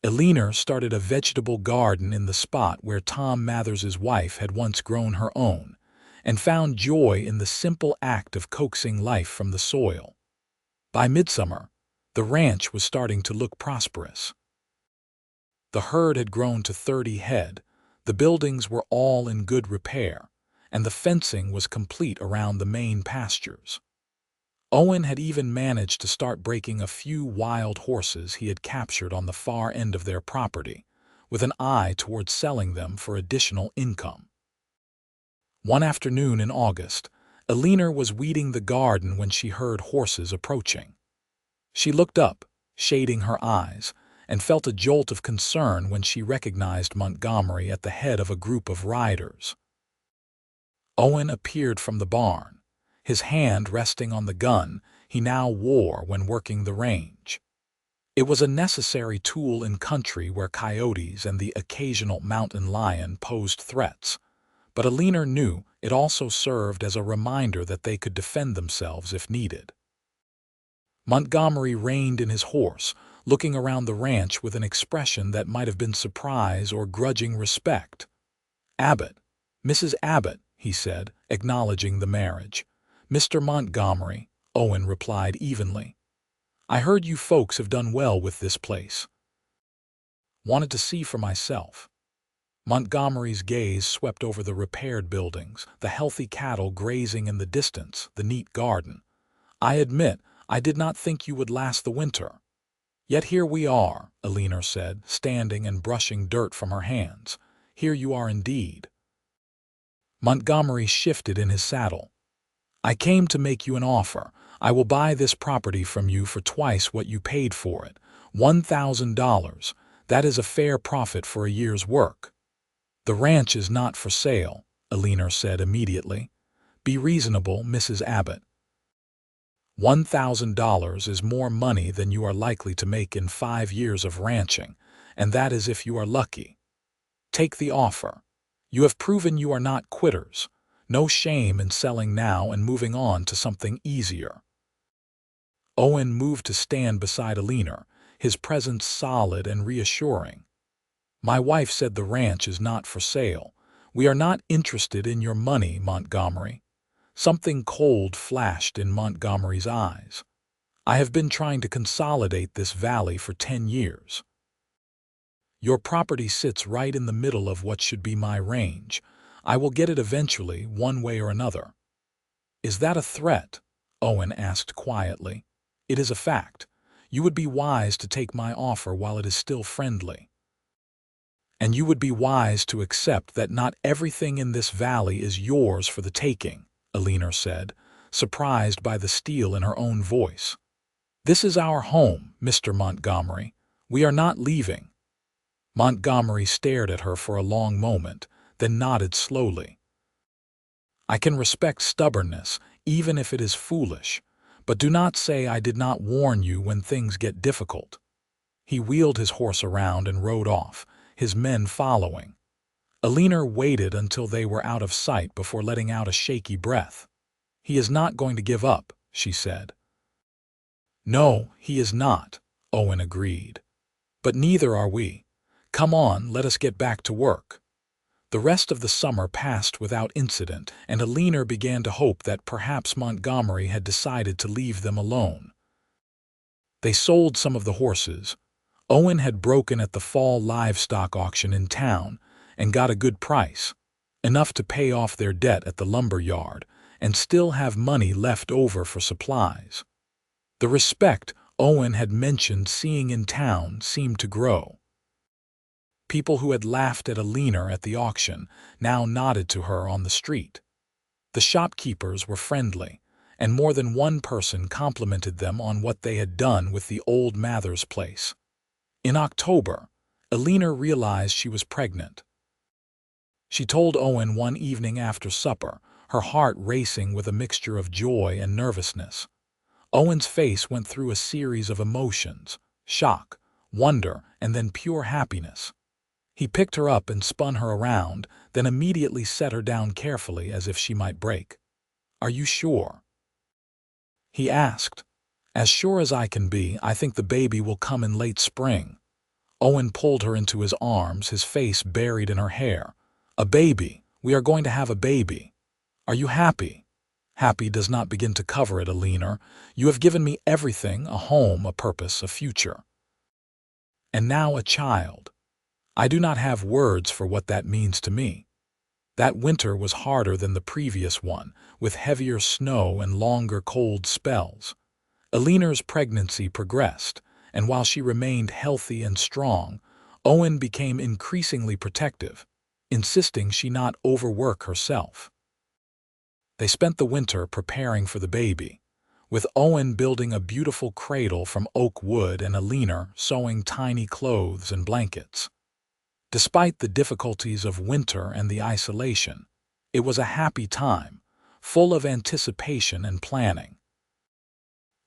A: Eleanor started a vegetable garden in the spot where Tom Mathers's wife had once grown her own, and found joy in the simple act of coaxing life from the soil. By midsummer, the ranch was starting to look prosperous. The herd had grown to 30 head, the buildings were all in good repair, and the fencing was complete around the main pastures. Owen had even managed to start breaking a few wild horses he had captured on the far end of their property, with an eye toward selling them for additional income. One afternoon in August, Eleanor was weeding the garden when she heard horses approaching. She looked up, shading her eyes, and felt a jolt of concern when she recognized Montgomery at the head of a group of riders. Owen appeared from the barn, his hand resting on the gun he now wore when working the range. It was a necessary tool in country where coyotes and the occasional mountain lion posed threats, but Eleanor knew it also served as a reminder that they could defend themselves if needed. Montgomery reined in his horse, looking around the ranch with an expression that might have been surprise or grudging respect. "Abbott, Mrs. Abbott," he said, acknowledging the marriage. "Mr. Montgomery," Owen replied evenly. "I heard you folks have done well with this place. Wanted to see for myself." Montgomery's gaze swept over the repaired buildings, the healthy cattle grazing in the distance, the neat garden. "I admit, I did not think you would last the winter. Yet here we are," Eleanor said, standing and brushing dirt from her hands. "Here you are indeed." Montgomery shifted in his saddle. "I came to make you an offer. I will buy this property from you for twice what you paid for it, $1,000. That is a fair profit for a year's work." "The ranch is not for sale," Eleanor said immediately. "Be reasonable, Mrs. Abbott. $1,000 is more money than you are likely to make in 5 years of ranching, and that is if you are lucky. Take the offer. You have proven you are not quitters. No shame in selling now and moving on to something easier." Owen moved to stand beside Eleanor, his presence solid and reassuring. "My wife said the ranch is not for sale. We are not interested in your money, Montgomery." Something cold flashed in Montgomery's eyes. "I have been trying to consolidate this valley for 10 years. Your property sits right in the middle of what should be my range. I will get it eventually, one way or another." "Is that a threat?" Owen asked quietly. "It is a fact. You would be wise to take my offer while it is still friendly." And you would be wise to accept that not everything in this valley is yours for the taking, Eleanor said, surprised by the steel in her own voice. This is our home, Mr. Montgomery. We are not leaving. Montgomery stared at her for a long moment, then nodded slowly. I can respect stubbornness, even if it is foolish, but do not say I did not warn you when things get difficult. He wheeled his horse around and rode off, his men following. Eleanor waited until they were out of sight before letting out a shaky breath. He is not going to give up, she said. No, he is not, Owen agreed. But neither are we. Come on, let us get back to work. The rest of the summer passed without incident, and Eleanor began to hope that perhaps Montgomery had decided to leave them alone. They sold some of the horses. Owen had broken at the fall livestock auction in town and got a good price, enough to pay off their debt at the lumber yard and still have money left over for supplies. The respect Owen had mentioned seeing in town seemed to grow. People who had laughed at Eleanor at the auction now nodded to her on the street. The shopkeepers were friendly, and more than one person complimented them on what they had done with the old Mathers place. In October, Eleanor realized she was pregnant. She told Owen one evening after supper, her heart racing with a mixture of joy and nervousness. Owen's face went through a series of emotions: shock, wonder, and then pure happiness. He picked her up and spun her around, then immediately set her down carefully as if she might break. "Are you sure?" he asked. "As sure as I can be. I think the baby will come in late spring." Owen pulled her into his arms, his face buried in her hair. "A baby! We are going to have a baby. Are you happy?" "Happy does not begin to cover it, Eleanor. You have given me everything: a home, a purpose, a future. And now a child. I do not have words for what that means to me." That winter was harder than the previous one, with heavier snow and longer cold spells. Eleanor's pregnancy progressed, and while she remained healthy and strong, Owen became increasingly protective, insisting she not overwork herself. They spent the winter preparing for the baby, with Owen building a beautiful cradle from oak wood and Eleanor sewing tiny clothes and blankets. Despite the difficulties of winter and the isolation, it was a happy time, full of anticipation and planning.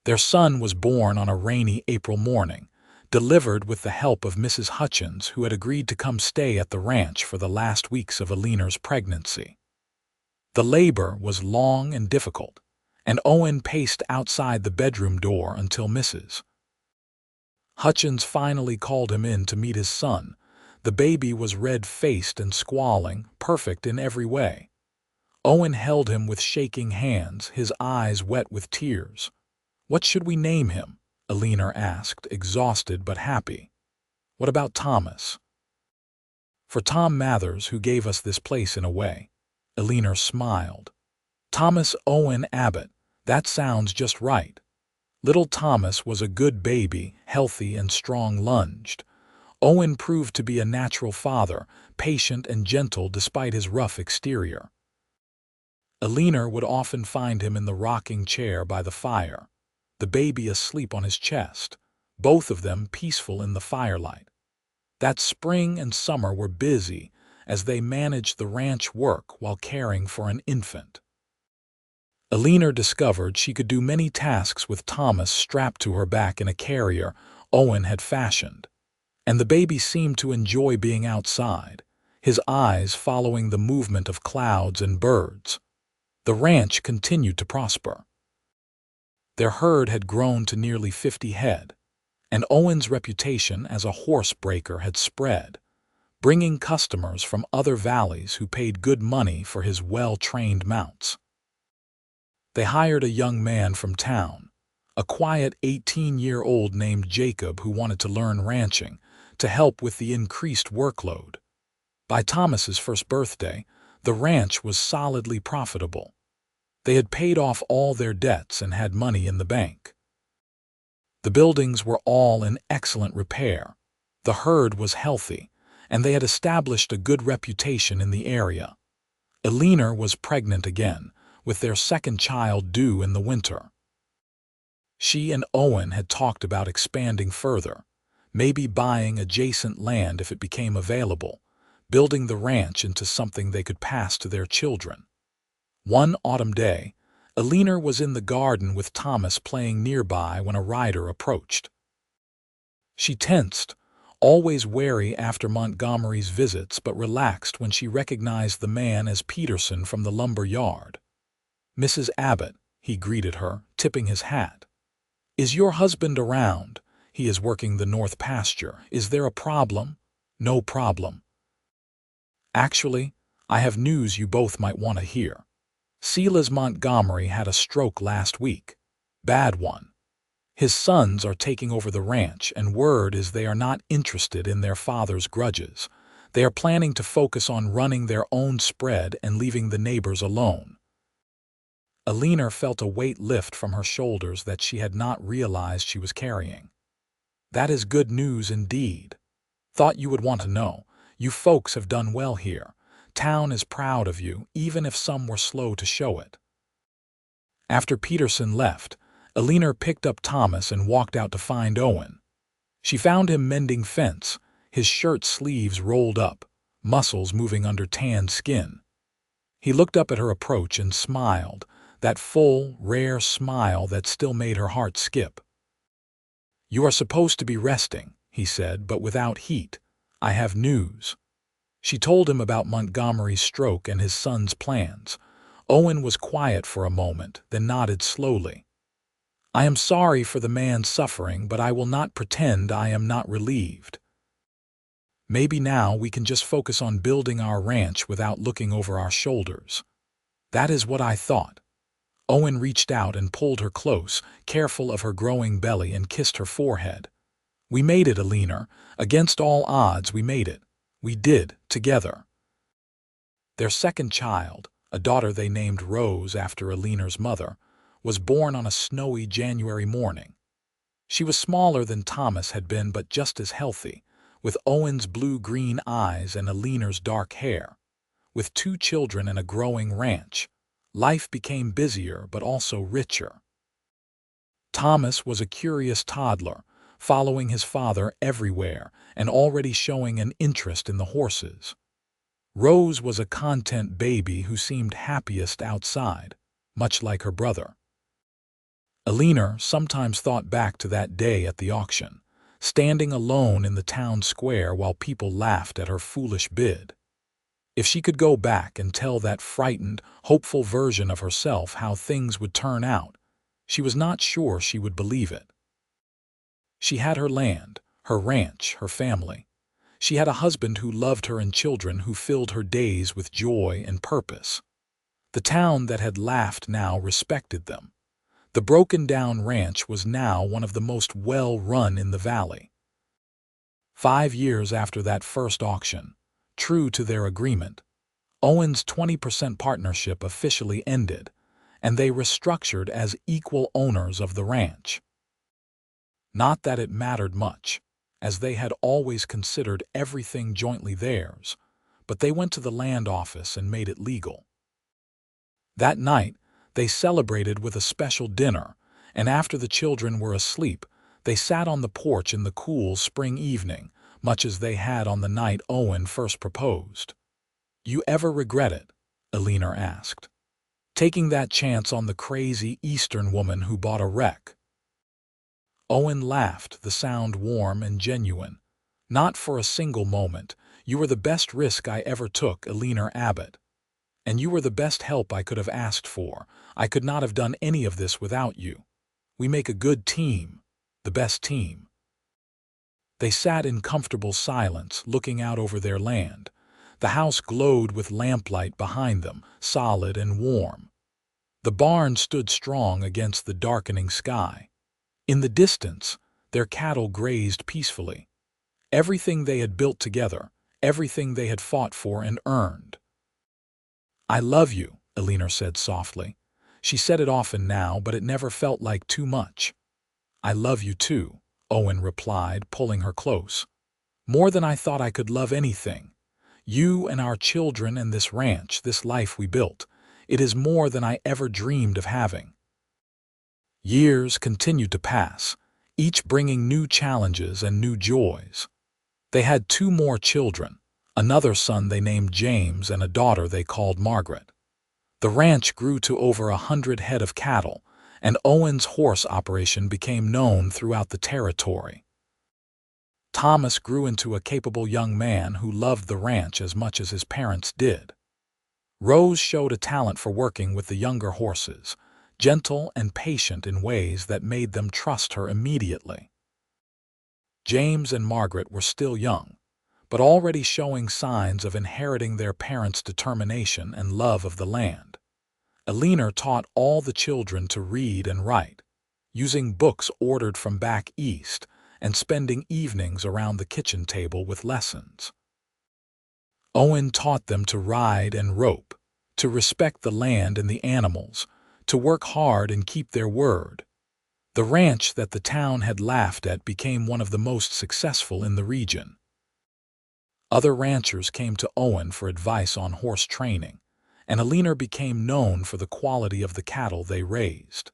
A: Their son was born on a rainy April morning, delivered with the help of Mrs. Hutchins, who had agreed to come stay at the ranch for the last weeks of Eleanor's pregnancy. The labor was long and difficult, and Owen paced outside the bedroom door until Mrs. Hutchins finally called him in to meet his son. The baby was red-faced and squalling, perfect in every way. Owen held him with shaking hands, his eyes wet with tears. "What should we name him?" Eleanor asked, exhausted but happy. "What about Thomas?" "For Tom Mathers, who gave us this place in a way." Eleanor smiled. "Thomas Owen Abbott. That sounds just right." Little Thomas was a good baby, healthy and strong-lunged. Owen proved to be a natural father, patient and gentle despite his rough exterior. Eleanor would often find him in the rocking chair by the fire, the baby asleep on his chest, both of them peaceful in the firelight. That spring and summer were busy as they managed the ranch work while caring for an infant. Eleanor discovered she could do many tasks with Thomas strapped to her back in a carrier Owen had fashioned. And the baby seemed to enjoy being outside, his eyes following the movement of clouds and birds. The ranch continued to prosper. Their herd had grown to nearly 50 head, and Owen's reputation as a horse breaker had spread, bringing customers from other valleys who paid good money for his well-trained mounts. They hired a young man from town, a quiet 18-year-old named Jacob who wanted to learn ranching, to help with the increased workload. By Thomas's first birthday, the ranch was solidly profitable. They had paid off all their debts and had money in the bank. The buildings were all in excellent repair. The herd was healthy, and they had established a good reputation in the area. Eleanor was pregnant again, with their second child due in the winter. She and Owen had talked about expanding further, maybe buying adjacent land if it became available, building the ranch into something they could pass to their children. One autumn day, Eleanor was in the garden with Thomas playing nearby when a rider approached. She tensed, always wary after Montgomery's visits but relaxed when she recognized the man as Peterson from the lumber yard. "Mrs. Abbott," he greeted her, tipping his hat. "Is your husband around? He is working the north pasture. Is there a problem?" "No problem. Actually, I have news you both might want to hear. Silas Montgomery had a stroke last week. Bad one. His sons are taking over the ranch, and word is they are not interested in their father's grudges. They are planning to focus on running their own spread and leaving the neighbors alone." Eleanor felt a weight lift from her shoulders that she had not realized she was carrying. "That is good news indeed. Thought you would want to know. You folks have done well here. Town is proud of you, even if some were slow to show it." After Peterson left, Eleanor picked up Thomas and walked out to find Owen. She found him mending fence, his shirt sleeves rolled up, muscles moving under tanned skin. He looked up at her approach and smiled, that full, rare smile that still made her heart skip. "You are supposed to be resting," he said, "but without heat. I have news." She told him about Montgomery's stroke and his son's plans. Owen was quiet for a moment, then nodded slowly. "I am sorry for the man's suffering, but I will not pretend I am not relieved. Maybe now we can just focus on building our ranch without looking over our shoulders." "That is what I thought." Owen reached out and pulled her close, careful of her growing belly, and kissed her forehead. "We made it, Eleanor. Against all odds, we made it. We did, together." Their second child, a daughter they named Rose after Eleanor's mother, was born on a snowy January morning. She was smaller than Thomas had been, but just as healthy, with Owen's blue-green eyes and Eleanor's dark hair. With 2 children and a growing ranch, life became busier but also richer. Thomas was a curious toddler, following his father everywhere and already showing an interest in the horses. Rose was a content baby who seemed happiest outside, much like her brother. Eleanor sometimes thought back to that day at the auction, standing alone in the town square while people laughed at her foolish bid. If she could go back and tell that frightened, hopeful version of herself how things would turn out, she was not sure she would believe it. She had her land, her ranch, her family. She had a husband who loved her and children who filled her days with joy and purpose. The town that had laughed now respected them. The broken-down ranch was now one of the most well-run in the valley. 5 years after that first auction, true to their agreement, Owen's 20% partnership officially ended, and they restructured as equal owners of the ranch. Not that it mattered much, as they had always considered everything jointly theirs, but they went to the land office and made it legal. That night, they celebrated with a special dinner, and after the children were asleep, they sat on the porch in the cool spring evening, much as they had on the night Owen first proposed. "You ever regret it?" Eleanor asked. "Taking that chance on the crazy Eastern woman who bought a wreck?" Owen laughed, the sound warm and genuine. "Not for a single moment. You were the best risk I ever took, Eleanor Abbott. And you were the best help I could have asked for. I could not have done any of this without you. We make a good team, the best team." They sat in comfortable silence, looking out over their land. The house glowed with lamplight behind them, solid and warm. The barn stood strong against the darkening sky. In the distance, their cattle grazed peacefully. Everything they had built together, everything they had fought for and earned. "I love you," Eleanor said softly. She said it often now, but it never felt like too much. "I love you too," Owen replied, pulling her close. More than I thought I could love anything. You and our children and this ranch, this life we built. It is more than I ever dreamed of having." Years continued to pass, each bringing new challenges and new joys. They had 2 more children, another son they named James and a daughter they called Margaret. The ranch grew to over 100 head of cattle, and Owen's horse operation became known throughout the territory. Thomas grew into a capable young man who loved the ranch as much as his parents did. Rose showed a talent for working with the younger horses, gentle and patient in ways that made them trust her immediately. James and Margaret were still young, but already showing signs of inheriting their parents' determination and love of the land. Eleanor taught all the children to read and write, using books ordered from back east and spending evenings around the kitchen table with lessons. Owen taught them to ride and rope, to respect the land and the animals, to work hard and keep their word. The ranch that the town had laughed at became one of the most successful in the region. Other ranchers came to Owen for advice on horse training, and Eleanor became known for the quality of the cattle they raised.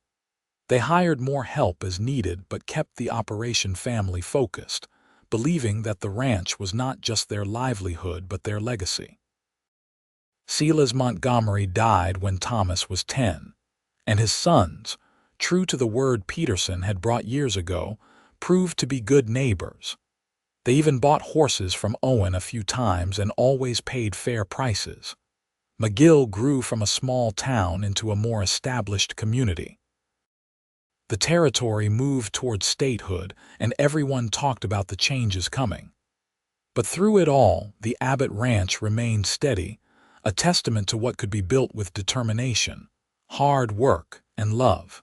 A: They hired more help as needed but kept the operation family-focused, believing that the ranch was not just their livelihood but their legacy. Silas Montgomery died when Thomas was 10, and his sons, true to the word Peterson had brought years ago, proved to be good neighbors. They even bought horses from Owen a few times and always paid fair prices. McGill grew from a small town into a more established community. The territory moved toward statehood, and everyone talked about the changes coming. But through it all, the Abbott Ranch remained steady, a testament to what could be built with determination, hard work, and love.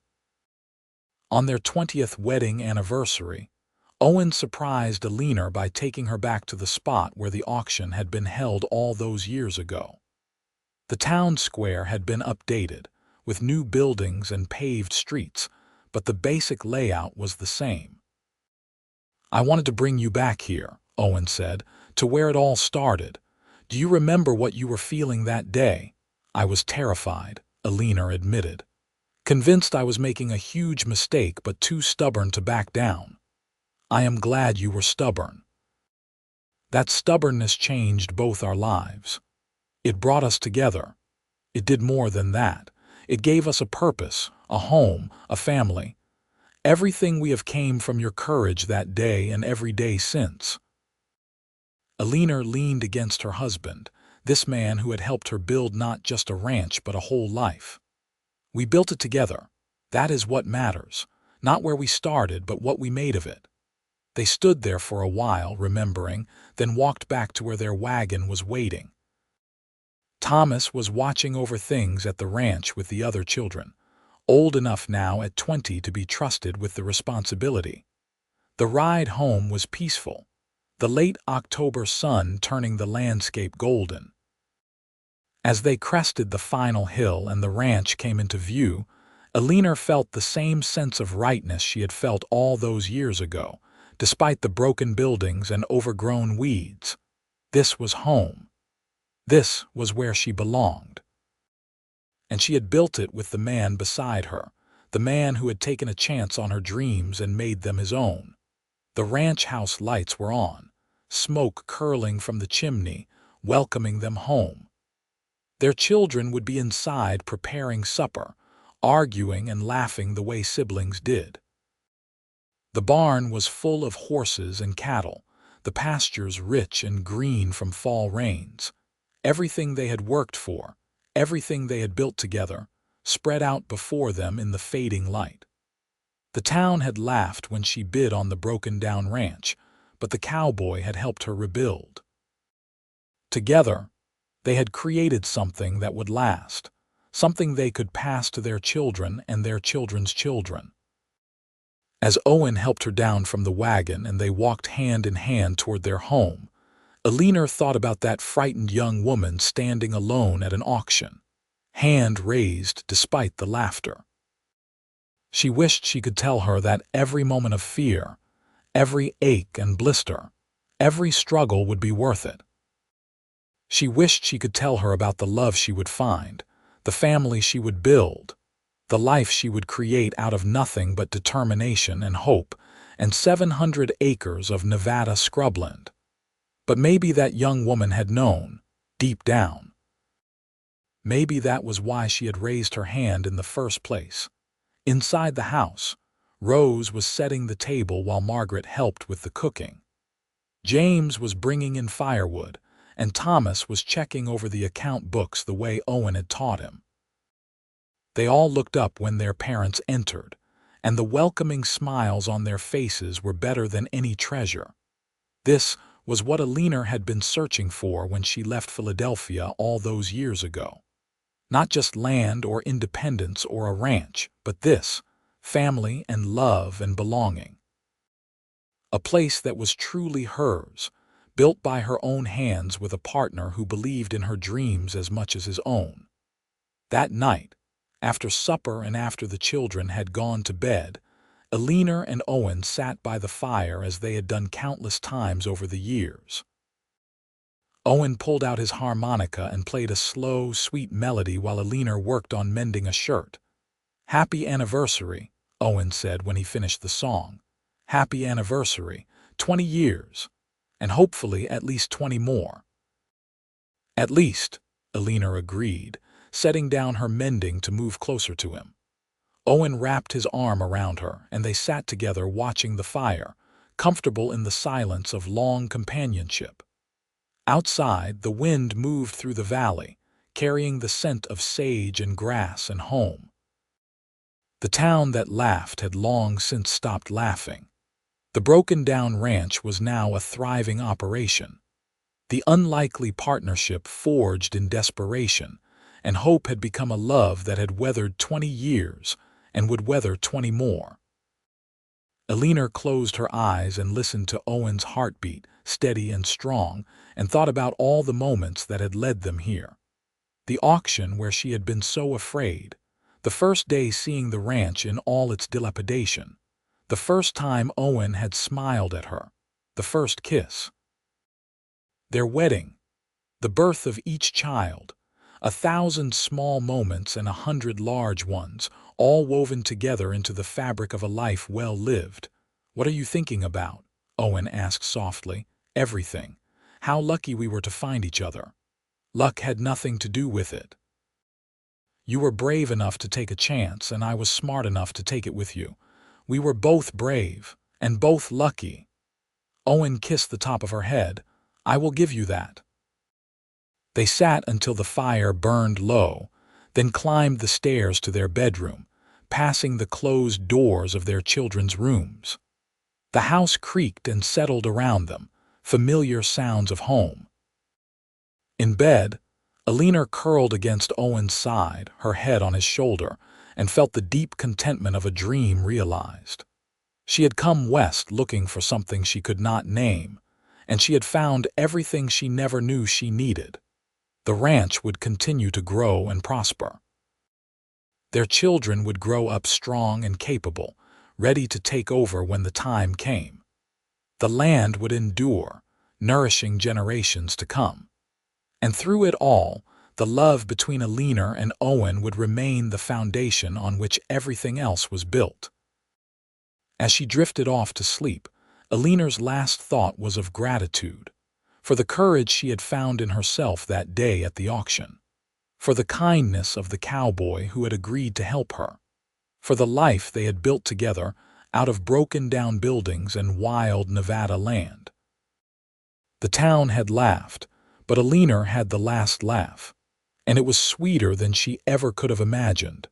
A: On their 20th wedding anniversary, Owen surprised Eleanor by taking her back to the spot where the auction had been held all those years ago. The town square had been updated, with new buildings and paved streets, but the basic layout was the same. "I wanted to bring you back here," Owen said, "to where it all started. Do you remember what you were feeling that day?" "I was terrified," Eleanor admitted. "Convinced I was making a huge mistake but too stubborn to back down." "I am glad you were stubborn. That stubbornness changed both our lives. It brought us together. It did more than that. It gave us a purpose, a home, a family. Everything we have came from your courage that day and every day since." Eleanor leaned against her husband, this man who had helped her build not just a ranch but a whole life. "We built it together. That is what matters. Not where we started, but what we made of it." They stood there for a while, remembering, then walked back to where their wagon was waiting. Thomas was watching over things at the ranch with the other children, old enough now at 20 to be trusted with the responsibility. The ride home was peaceful, the late October sun turning the landscape golden. As they crested the final hill and the ranch came into view, Eleanor felt the same sense of rightness she had felt all those years ago, despite the broken buildings and overgrown weeds. This was home. This was where she belonged. And she had built it with the man beside her, the man who had taken a chance on her dreams and made them his own. The ranch house lights were on, smoke curling from the chimney, welcoming them home. Their children would be inside preparing supper, arguing and laughing the way siblings did. The barn was full of horses and cattle, the pastures rich and green from fall rains. Everything they had worked for, everything they had built together, spread out before them in the fading light. The town had laughed when she bid on the broken-down ranch, but the cowboy had helped her rebuild. Together, they had created something that would last, something they could pass to their children and their children's children. As Owen helped her down from the wagon and they walked hand in hand toward their home, Eleanor thought about that frightened young woman standing alone at an auction, hand raised despite the laughter. She wished she could tell her that every moment of fear, every ache and blister, Every struggle would be worth it. She wished she could tell her about the love she would find, the family she would build, the life she would create out of nothing but determination and hope, and 700 acres of Nevada scrubland. But maybe that young woman had known, deep down. Maybe that was why she had raised her hand in the first place. Inside the house, Rose was setting the table while Margaret helped with the cooking. James was bringing in firewood, and Thomas was checking over the account books the way Owen had taught him. They all looked up when their parents entered, and the welcoming smiles on their faces were better than any treasure. This was what Eleanor had been searching for when she left Philadelphia all those years ago. Not just land or independence or a ranch, but this, family and love and belonging. A place that was truly hers, built by her own hands with a partner who believed in her dreams as much as his own. That night, after supper and after the children had gone to bed, Eleanor and Owen sat by the fire as they had done countless times over the years. Owen pulled out his harmonica and played a slow, sweet melody while Eleanor worked on mending a shirt. "Happy anniversary," Owen said when he finished the song. "Happy anniversary, 20 years, and hopefully at least 20 more." "At least," Eleanor agreed, setting down her mending to move closer to him. Owen wrapped his arm around her, and they sat together watching the fire, comfortable in the silence of long companionship. Outside, the wind moved through the valley, carrying the scent of sage and grass and home. The town that laughed had long since stopped laughing. The broken-down ranch was now a thriving operation. The unlikely partnership forged in desperation, and hope had become a love that had weathered 20 years and would weather 20 more. Eleanor closed her eyes and listened to Owen's heartbeat, steady and strong, and thought about all the moments that had led them here. The auction where she had been so afraid, the first day seeing the ranch in all its dilapidation, the first time Owen had smiled at her, the first kiss. Their wedding, the birth of each child, 1,000 small moments and 100 large ones, all woven together into the fabric of a life well lived. "What are you thinking about?" Owen asked softly. "Everything. How lucky we were to find each other. Luck had nothing to do with it. You were brave enough to take a chance, and I was smart enough to take it with you. We were both brave, and both lucky." Owen kissed the top of her head. "I will give you that." They sat until the fire burned low, then climbed the stairs to their bedroom, passing the closed doors of their children's rooms. The house creaked and settled around them, familiar sounds of home. In bed, Eleanor curled against Owen's side, her head on his shoulder, and felt the deep contentment of a dream realized. She had come west looking for something she could not name, and she had found everything she never knew she needed. The ranch would continue to grow and prosper. Their children would grow up strong and capable, ready to take over when the time came. The land would endure, nourishing generations to come. And through it all, the love between Eleanor and Owen would remain the foundation on which everything else was built. As she drifted off to sleep, Eleanor's last thought was of gratitude, for the courage she had found in herself that day at the auction, for the kindness of the cowboy who had agreed to help her, for the life they had built together out of broken-down buildings and wild Nevada land. The town had laughed, but Eleanor had the last laugh, and it was sweeter than she ever could have imagined.